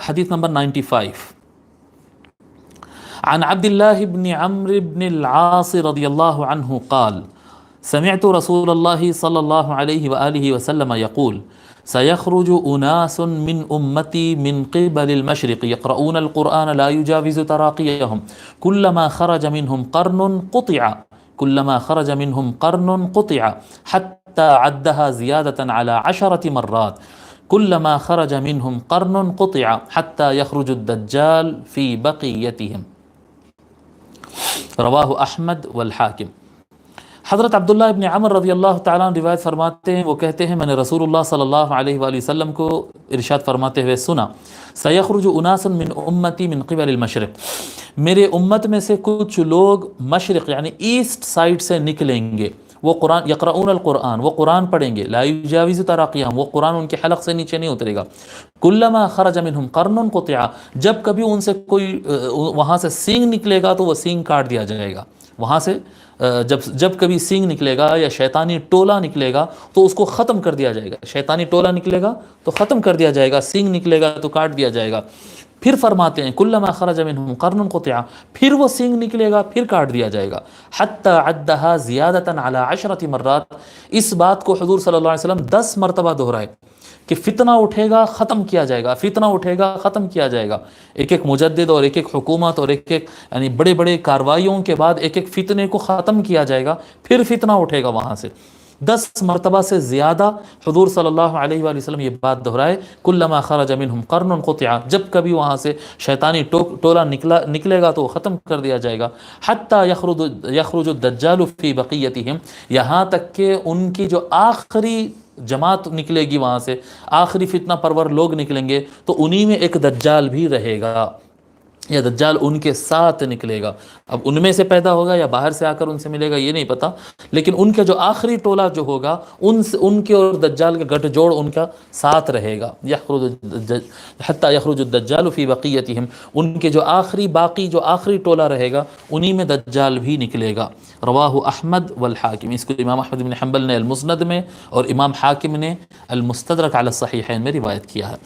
حدیث نمبر 95 عن عبد الله بن عمرو بن العاص رضي الله عنه قال سمعت رسول الله صلى الله عليه وآله وسلم يقول سيخرج أناس من أمتي من قبل المشرق يقرؤون القرآن لا يجاوز تراقيهم كلما خرج منهم قرن قطع كلما خرج منهم قرن قطع حتى عدها زيادة على 10 مرات كلما خرج منهم قرن قطع حتى يخرج الدجال في بقيتهم رواہ احمد والحاکم۔ حضرت عبداللہ ابن عمر رضی اللہ تعالیٰ عنہ روایت فرماتے ہیں، وہ کہتے ہیں میں نے رسول اللہ صلی اللہ علیہ وآلہ وسلم کو ارشاد فرماتے ہوئے سنا، سیخرج اناس من امتی من قبل المشرق، میرے امت میں سے کچھ لوگ مشرق یعنی ایسٹ سائڈ سے نکلیں گے، وہ قرآن یقرؤون القرآن، وہ قرآن پڑھیں گے، لا یجاوز تراقیہم، وہ قرآن ان کے حلق سے نیچے نہیں اترے گا، کلما خرج منہم قرن قطع، جب کبھی ان سے کوئی وہاں سے سینگ نکلے گا تو وہ سینگ کاٹ دیا جائے گا، وہاں سے جب کبھی سینگ نکلے گا یا شیطانی ٹولہ نکلے گا تو اس کو ختم کر دیا جائے گا، شیطانی ٹولہ نکلے گا تو ختم کر دیا جائے گا، سینگ نکلے گا تو کاٹ دیا جائے گا۔ پھر فرماتے ہیں کلما خرج منہم قرن قطع، پھر وہ سینگ نکلے گا پھر کاٹ دیا جائے گا، حتی عدہا زیادۃ علی 10 مرات، اس بات کو حضور صلی اللہ علیہ وسلم 10 مرتبہ دہرائے کہ فتنہ اٹھے گا ختم کیا جائے گا، فتنہ اٹھے گا ختم کیا جائے گا۔ ایک ایک مجدد اور ایک ایک حکومت اور ایک ایک یعنی بڑے بڑے کارروائیوں کے بعد ایک ایک فتنے کو ختم کیا جائے گا، پھر فتنہ اٹھے گا وہاں سے۔ 10 مرتبہ سے زیادہ حضور صلی اللہ علیہ وآلہ وسلم یہ بات دہرائے، کلما خرج منہم قرن قطع، جب کبھی وہاں سے شیطانی ٹولہ نکلے گا تو وہ ختم کر دیا جائے گا، حتی یخرج الدجال فی بقیتہم، یہاں تک کہ ان کی جو آخری جماعت نکلے گی وہاں سے، آخری فتنہ پرور لوگ نکلیں گے تو انہی میں ایک دجال بھی رہے گا، یا دجال ان کے ساتھ نکلے گا، اب ان میں سے پیدا ہوگا یا باہر سے آ کر ان سے ملے گا یہ نہیں پتا، لیکن ان کا جو آخری ٹولہ جو ہوگا ان کے اور دجال کے گٹھ جوڑ ان کا ساتھ رہے گا، حتی یخرج الدجال فی بقیتہم، ان کے جو آخری ٹولہ رہے گا انہی میں دجال بھی نکلے گا۔ رواہ احمد والحاکم، اس کو امام احمد بن حنبل نے المسند میں اور امام حاکم نے المستدرک علی الصحیحین میں روایت کیا ہے۔